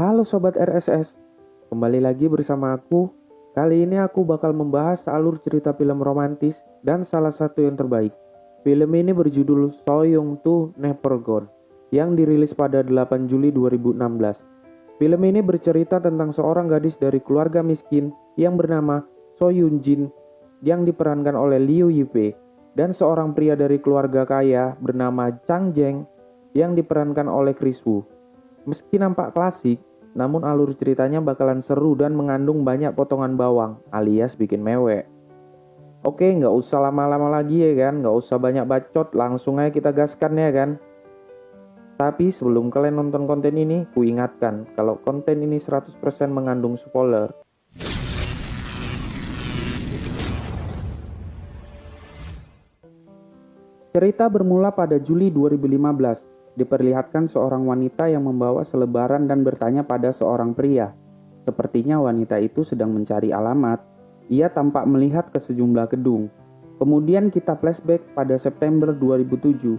Halo Sobat RSS, kembali lagi bersama aku. Kali ini aku bakal membahas alur cerita film romantis dan salah satu yang terbaik. Film ini berjudul So Young To Never Gone, yang dirilis pada 8 Juli 2016. Film ini bercerita tentang seorang gadis dari keluarga miskin yang bernama So Yoon Jin yang diperankan oleh Liu Yifei dan seorang pria dari keluarga kaya bernama Chang Jeng yang diperankan oleh Chris Wu. Meski nampak klasik, namun alur ceritanya bakalan seru dan mengandung banyak potongan bawang alias bikin mewek. Oke, nggak usah lama-lama lagi ya kan, nggak usah banyak bacot, langsung aja kita gaskan ya kan. Tapi sebelum kalian nonton konten ini, ku ingatkan kalau konten ini 100% mengandung spoiler. Cerita bermula pada Juli 2015. Diperlihatkan seorang wanita yang membawa selebaran dan bertanya pada seorang pria. Sepertinya wanita itu sedang mencari alamat. Ia tampak melihat ke sejumlah gedung. Kemudian kita flashback pada September 2007.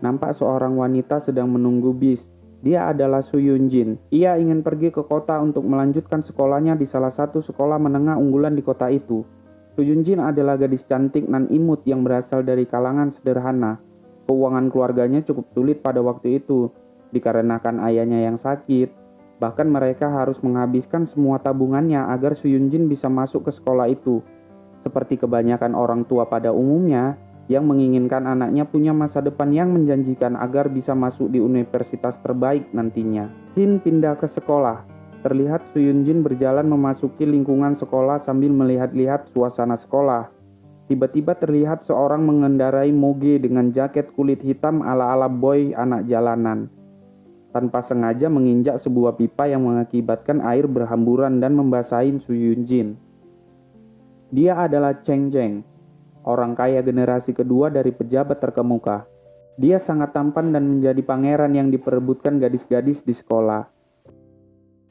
Nampak seorang wanita sedang menunggu bis. Dia adalah Su Yoon Jin. Ia ingin pergi ke kota untuk melanjutkan sekolahnya di salah satu sekolah menengah unggulan di kota itu. Su Yoon Jin adalah gadis cantik nan imut yang berasal dari kalangan sederhana. Keuangan keluarganya cukup sulit pada waktu itu, dikarenakan ayahnya yang sakit. Bahkan mereka harus menghabiskan semua tabungannya agar Su Yoon Jin bisa masuk ke sekolah itu. Seperti kebanyakan orang tua pada umumnya, yang menginginkan anaknya punya masa depan yang menjanjikan agar bisa masuk di universitas terbaik nantinya. Shin pindah ke sekolah. Terlihat Su Yoon Jin berjalan memasuki lingkungan sekolah sambil melihat-lihat suasana sekolah. Tiba-tiba terlihat seorang mengendarai moge dengan jaket kulit hitam ala-ala boy anak jalanan. Tanpa sengaja menginjak sebuah pipa yang mengakibatkan air berhamburan dan membasahi Su Yoon Jin. Dia adalah Chang Jeng, orang kaya generasi kedua dari pejabat terkemuka. Dia sangat tampan dan menjadi pangeran yang diperebutkan gadis-gadis di sekolah.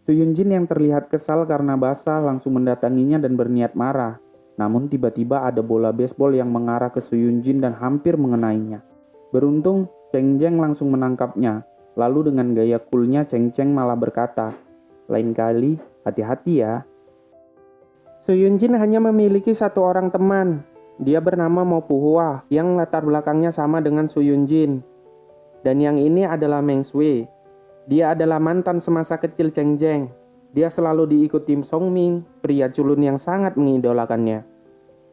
Su Yoon Jin yang terlihat kesal karena basah langsung mendatanginya dan berniat marah. Namun tiba-tiba ada bola baseball yang mengarah ke Su Yoon Jin dan hampir mengenainya. Beruntung, Chang Jeng langsung menangkapnya. Lalu dengan gaya coolnya Chang Jeng malah berkata, "Lain kali, hati-hati ya." Su Yoon Jin hanya memiliki satu orang teman. Dia bernama Mo Pu Hua yang latar belakangnya sama dengan Su Yoon Jin. Dan yang ini adalah Meng Shui. Dia adalah mantan semasa kecil Chang Jeng. Dia selalu diikuti Song Ming, pria culun yang sangat mengidolakannya.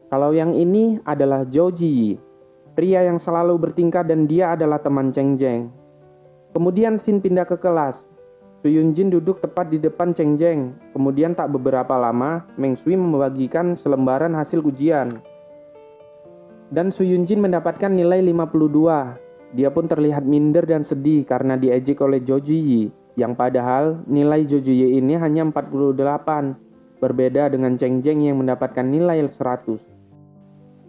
Kalau yang ini adalah Zhou Ji, pria yang selalu bertingkah dan dia adalah teman Chang Jeng. Kemudian Shin pindah ke kelas. Su Yoon Jin duduk tepat di depan Chang Jeng. Kemudian tak beberapa lama, Meng Shui membagikan selembaran hasil ujian. Dan Su Yoon Jin mendapatkan nilai 52. Dia pun terlihat minder dan sedih karena diejek oleh Zhou Ji. Yang padahal nilai Zhou Ji ini hanya 48, berbeda dengan Chang Jeng yang mendapatkan nilai 100.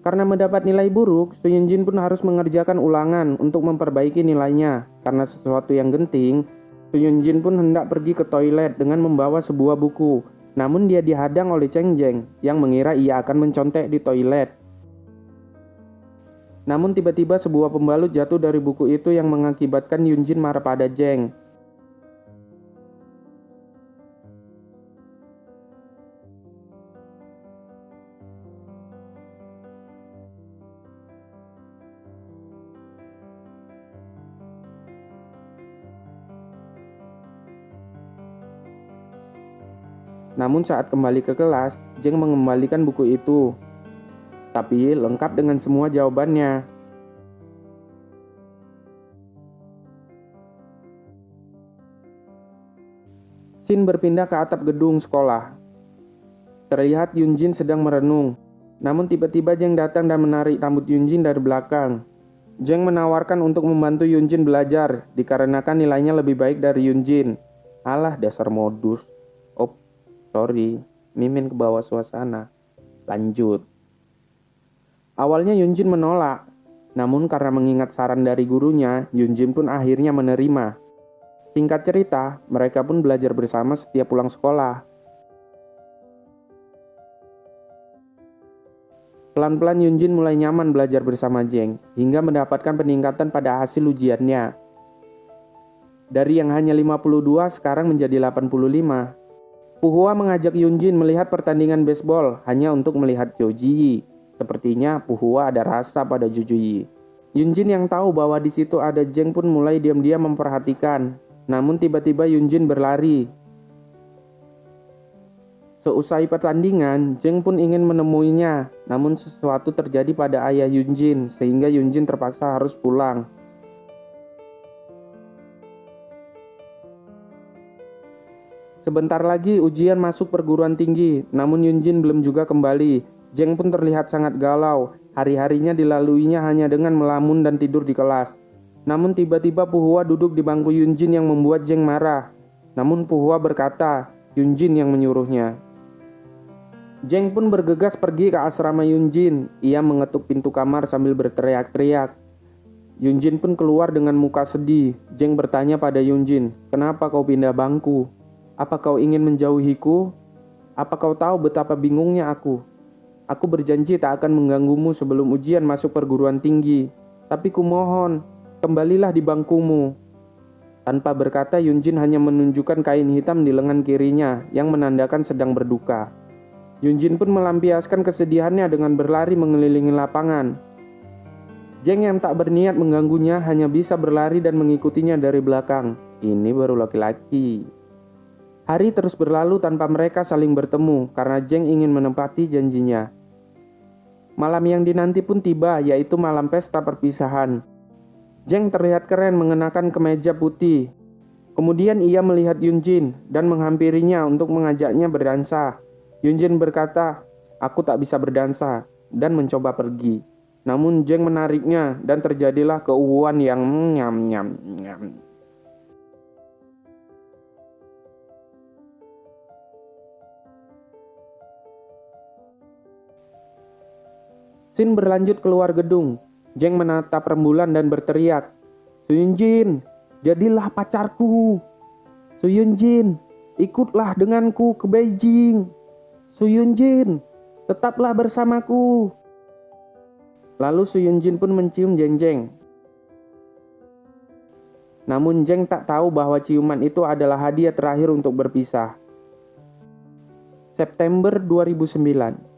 Karena mendapat nilai buruk, Su Yoon Jin pun harus mengerjakan ulangan untuk memperbaiki nilainya. Karena sesuatu yang genting, Su Yoon Jin pun hendak pergi ke toilet dengan membawa sebuah buku. Namun dia dihadang oleh Chang Jeng yang mengira ia akan mencontek di toilet. Namun tiba-tiba sebuah pembalut jatuh dari buku itu yang mengakibatkan Yoon Jin marah pada Jeng. Namun saat kembali ke kelas, Jeng mengembalikan buku itu. Tapi lengkap dengan semua jawabannya. Shin berpindah ke atap gedung sekolah. Terlihat Yoon Jin sedang merenung. Namun tiba-tiba Jeng datang dan menarik rambut Yoon Jin dari belakang. Jeng menawarkan untuk membantu Yoon Jin belajar, dikarenakan nilainya lebih baik dari Yoon Jin. Alah, dasar modus. Oh, sorry, mimin ke bawah suasana. Lanjut. Awalnya Yoon Jin menolak, namun karena mengingat saran dari gurunya, Yoon Jin pun akhirnya menerima. Singkat cerita, mereka pun belajar bersama setiap pulang sekolah. Pelan-pelan Yoon Jin mulai nyaman belajar bersama Jeng, hingga mendapatkan peningkatan pada hasil ujiannya. Dari yang hanya 52 sekarang menjadi 85. Puhua mengajak Yunjin melihat pertandingan baseball hanya untuk melihat Joji. Sepertinya Puhua ada rasa pada Joji. Yunjin yang tahu bahwa di situ ada Jeng pun mulai diam-diam memperhatikan. Namun tiba-tiba Yunjin berlari. Seusai pertandingan, Jeng pun ingin menemuinya. Namun sesuatu terjadi pada ayah Yunjin sehingga Yunjin terpaksa harus pulang. Sebentar lagi ujian masuk perguruan tinggi, namun Yunjin belum juga kembali. Jeng pun terlihat sangat galau. Hari-harinya dilaluinya hanya dengan melamun dan tidur di kelas. Namun tiba-tiba Puhua duduk di bangku Yunjin yang membuat Jeng marah. Namun Puhua berkata, Yunjin yang menyuruhnya. Jeng pun bergegas pergi ke asrama Yunjin. Ia mengetuk pintu kamar sambil berteriak-teriak. Yunjin pun keluar dengan muka sedih. Jeng bertanya pada Yunjin, "Kenapa kau pindah bangku? Apa kau ingin menjauhiku? Apa kau tahu betapa bingungnya aku? Aku berjanji tak akan mengganggumu sebelum ujian masuk perguruan tinggi. Tapi kumohon, kembalilah di bangkumu." Tanpa berkata, Yunjin hanya menunjukkan kain hitam di lengan kirinya yang menandakan sedang berduka. Yunjin pun melampiaskan kesedihannya dengan berlari mengelilingi lapangan. Jeng yang tak berniat mengganggunya hanya bisa berlari dan mengikutinya dari belakang. Ini baru laki-laki. Hari terus berlalu tanpa mereka saling bertemu karena Jeng ingin menepati janjinya. Malam yang dinanti pun tiba, yaitu malam pesta perpisahan. Jeng terlihat keren mengenakan kemeja putih. Kemudian ia melihat Yunjin dan menghampirinya untuk mengajaknya berdansa. Yunjin berkata, "Aku tak bisa berdansa," dan mencoba pergi. Namun Jeng menariknya dan terjadilah keuuan yang nyam. Scene berlanjut keluar gedung. Jeng menatap rembulan dan berteriak, "Suyunjin, jadilah pacarku. Suyunjin, ikutlah denganku ke Beijing. Suyunjin, tetaplah bersamaku." Lalu Suyunjin pun mencium Jeng. Namun Jeng tak tahu bahwa ciuman itu adalah hadiah terakhir untuk berpisah. September 2009.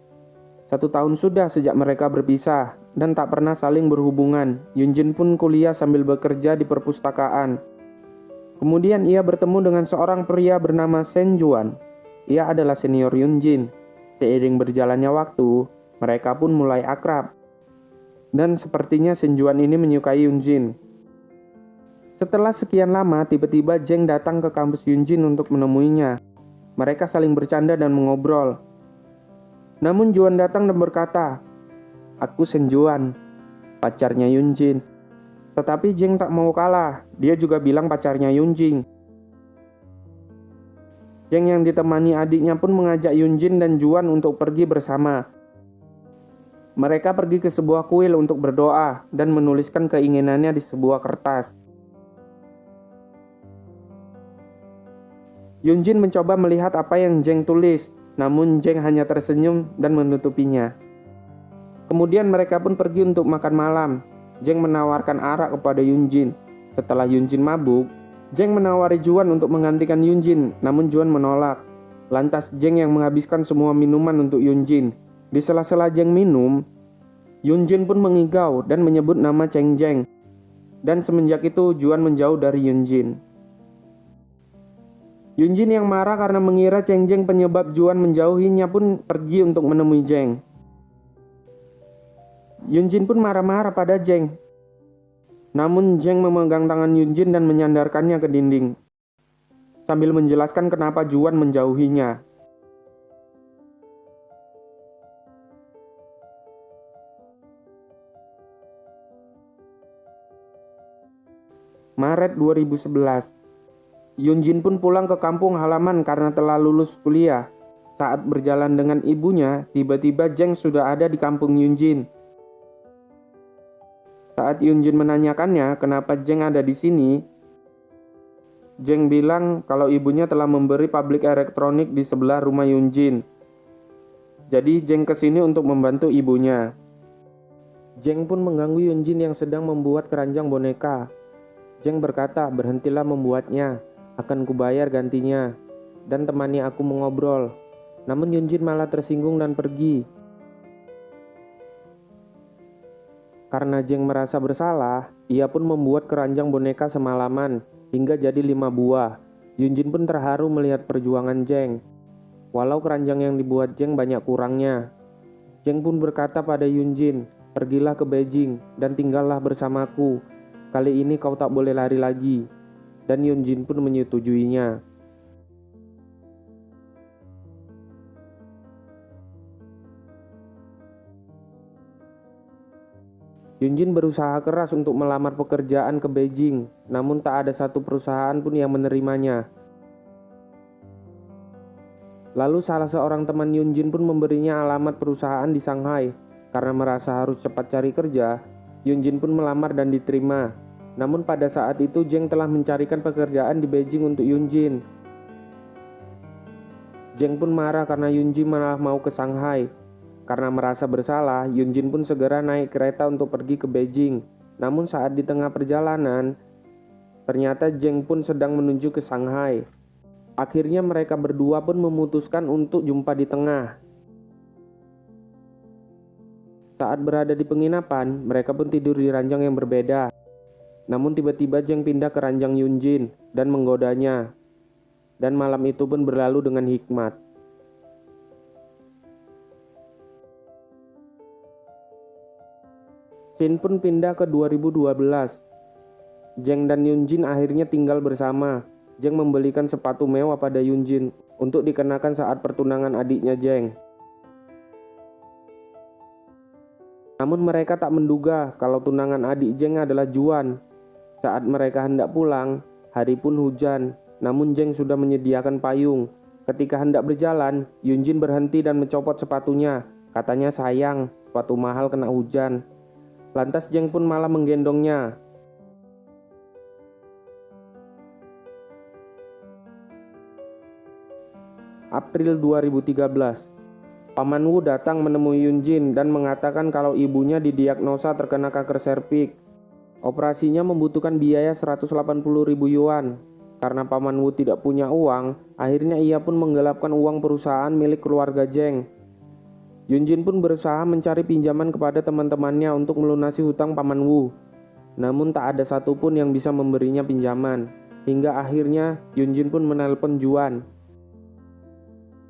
1 tahun sudah sejak mereka berpisah dan tak pernah saling berhubungan. Yunjin pun kuliah sambil bekerja di perpustakaan. Kemudian ia bertemu dengan seorang pria bernama Shen Juan. Ia adalah senior Yunjin. Seiring berjalannya waktu, mereka pun mulai akrab. Dan sepertinya Shen Juan ini menyukai Yunjin. Setelah sekian lama, tiba-tiba Jeng datang ke kampus Yunjin untuk menemuinya. Mereka saling bercanda dan mengobrol. Namun Juan datang dan berkata, "Aku Shen Juan, pacarnya Yunjin." Tetapi Jeng tak mau kalah. Dia juga bilang pacarnya Yunjin. Jeng yang ditemani adiknya pun mengajak Yunjin dan Juan untuk pergi bersama. Mereka pergi ke sebuah kuil untuk berdoa dan menuliskan keinginannya di sebuah kertas. Yunjin mencoba melihat apa yang Jeng tulis, namun Jeng hanya tersenyum dan menutupinya. Kemudian mereka pun pergi untuk makan malam. Jeng menawarkan arak kepada Yunjin. Setelah Yunjin mabuk, Jeng menawari Juan untuk menggantikan Yunjin, namun Juan menolak. Lantas Jeng yang menghabiskan semua minuman untuk Yunjin. Di sela-sela Jeng minum, Yunjin pun mengigau dan menyebut nama Cheng Jeng. Dan semenjak itu Juan menjauh dari Yunjin. Yunjin yang marah karena mengira Cheng Jeng penyebab Juan menjauhinya pun pergi untuk menemui Jeng. Yunjin pun marah-marah pada Jeng. Namun Jeng memegang tangan Yunjin dan menyandarkannya ke dinding, sambil menjelaskan kenapa Juan menjauhinya. Maret 2011. Yunjin pun pulang ke kampung halaman karena telah lulus kuliah. Saat berjalan dengan ibunya, tiba-tiba Jeng sudah ada di kampung Yunjin. Saat Yunjin menanyakannya kenapa Jeng ada di sini, Jeng bilang kalau ibunya telah memberi pabrik elektronik di sebelah rumah Yunjin. Jadi Jeng kesini untuk membantu ibunya. Jeng pun mengganggu Yunjin yang sedang membuat keranjang boneka. Zheng berkata, berhentilah membuatnya, akan kubayar gantinya, dan temani aku mengobrol. Namun Yunjin malah tersinggung dan pergi. Karena Zheng merasa bersalah, ia pun membuat keranjang boneka semalaman, hingga jadi 5 buah. Yunjin pun terharu melihat perjuangan Zheng. Walau keranjang yang dibuat Zheng banyak kurangnya. Zheng pun berkata pada Yunjin, pergilah ke Beijing dan tinggallah bersamaku. Kali ini kau tak boleh lari lagi. Dan Yunjin pun menyetujuinya. Yunjin berusaha keras untuk melamar pekerjaan ke Beijing, namun tak ada satu perusahaan pun yang menerimanya. Lalu salah seorang teman Yunjin pun memberinya alamat perusahaan di Shanghai. Karena merasa harus cepat cari kerja, Yunjin pun melamar dan diterima. Namun pada saat itu Zheng telah mencarikan pekerjaan di Beijing untuk Yunjin. Zheng pun marah karena Yunjin malah mau ke Shanghai. Karena merasa bersalah, Yunjin pun segera naik kereta untuk pergi ke Beijing. Namun saat di tengah perjalanan, ternyata Zheng pun sedang menuju ke Shanghai. Akhirnya mereka berdua pun memutuskan untuk jumpa di tengah. Saat berada di penginapan, mereka pun tidur di ranjang yang berbeda. Namun tiba-tiba Zheng pindah ke ranjang Yunjin dan menggodanya. Dan malam itu pun berlalu dengan hikmat. Scene pun pindah ke 2012. Zheng dan Yunjin akhirnya tinggal bersama. Zheng membelikan sepatu mewah pada Yunjin untuk dikenakan saat pertunangan adiknya Zheng. Namun mereka tak menduga kalau tunangan adik Zheng adalah Juan. Saat mereka hendak pulang, hari pun hujan. Namun Zheng sudah menyediakan payung. Ketika hendak berjalan, Yunjin berhenti dan mencopot sepatunya. Katanya sayang, sepatu mahal kena hujan. Lantas Zheng pun malah menggendongnya. April 2013. Paman Wu datang menemui Yunjin dan mengatakan kalau ibunya didiagnosa terkena kanker serviks. Operasinya membutuhkan biaya 180.000 yuan. Karena Paman Wu tidak punya uang, akhirnya ia pun menggelapkan uang perusahaan milik keluarga Zheng. Yunjin pun berusaha mencari pinjaman kepada teman-temannya untuk melunasi hutang Paman Wu. Namun tak ada satupun yang bisa memberinya pinjaman. Hingga akhirnya Yunjin pun menelpon Juan.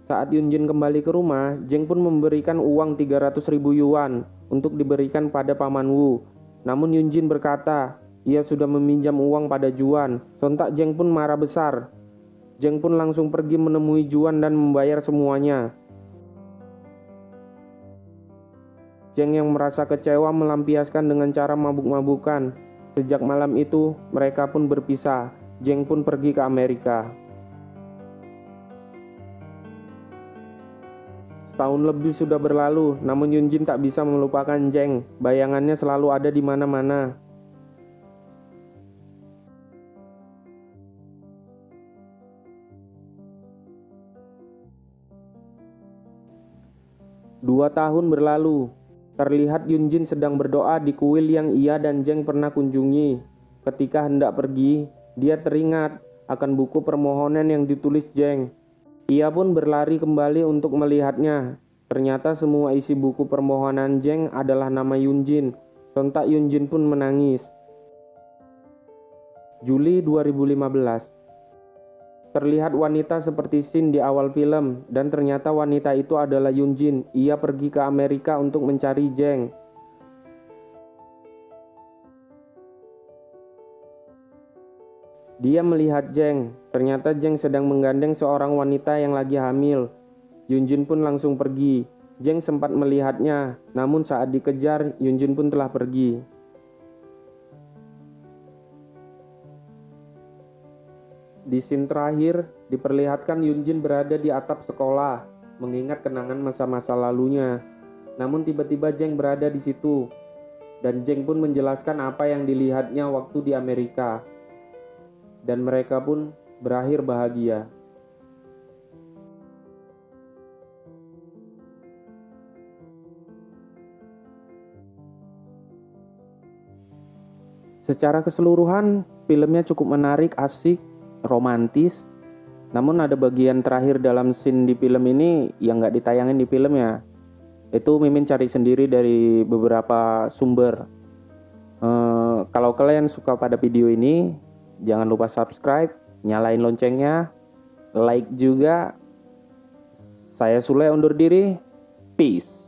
Saat Yunjin kembali ke rumah, Zheng pun memberikan uang 300.000 yuan untuk diberikan pada Paman Wu. Namun Yunjin berkata, ia sudah meminjam uang pada Juan. Sontak Zheng pun marah besar. Zheng pun langsung pergi menemui Juan dan membayar semuanya. Zheng yang merasa kecewa melampiaskan dengan cara mabuk-mabukan. Sejak malam itu, mereka pun berpisah. Zheng pun pergi ke Amerika. Setahun lebih sudah berlalu, namun Yunjin tak bisa melupakan Zheng. Bayangannya selalu ada di mana-mana. Dua tahun berlalu. Terlihat Yunjin sedang berdoa di kuil yang ia dan Zheng pernah kunjungi. Ketika hendak pergi, dia teringat akan buku permohonan yang ditulis Zheng. Ia pun berlari kembali untuk melihatnya. Ternyata semua isi buku permohonan Zheng adalah nama Yunjin. Sontak Yunjin pun menangis. Juli 2015. Terlihat wanita seperti scene di awal film, dan ternyata wanita itu adalah Yunjin. Ia pergi ke Amerika untuk mencari Zheng. Dia melihat Zheng. Ternyata Zheng sedang menggandeng seorang wanita yang lagi hamil. Yunjin pun langsung pergi. Zheng sempat melihatnya, namun saat dikejar, Yunjin pun telah pergi. Di scene terakhir, diperlihatkan Yunjin berada di atap sekolah, mengingat kenangan masa-masa lalunya. Namun tiba-tiba Zheng berada di situ, dan Zheng pun menjelaskan apa yang dilihatnya waktu di Amerika. Dan mereka pun berakhir bahagia. Secara keseluruhan, filmnya cukup menarik, asik, romantis. Namun ada bagian terakhir dalam scene di film ini yang nggak ditayangin di filmnya. Itu Mimin cari sendiri dari beberapa sumber. Kalau kalian suka pada video ini, jangan lupa subscribe, nyalain loncengnya, like juga. Saya Sule undur diri. Peace.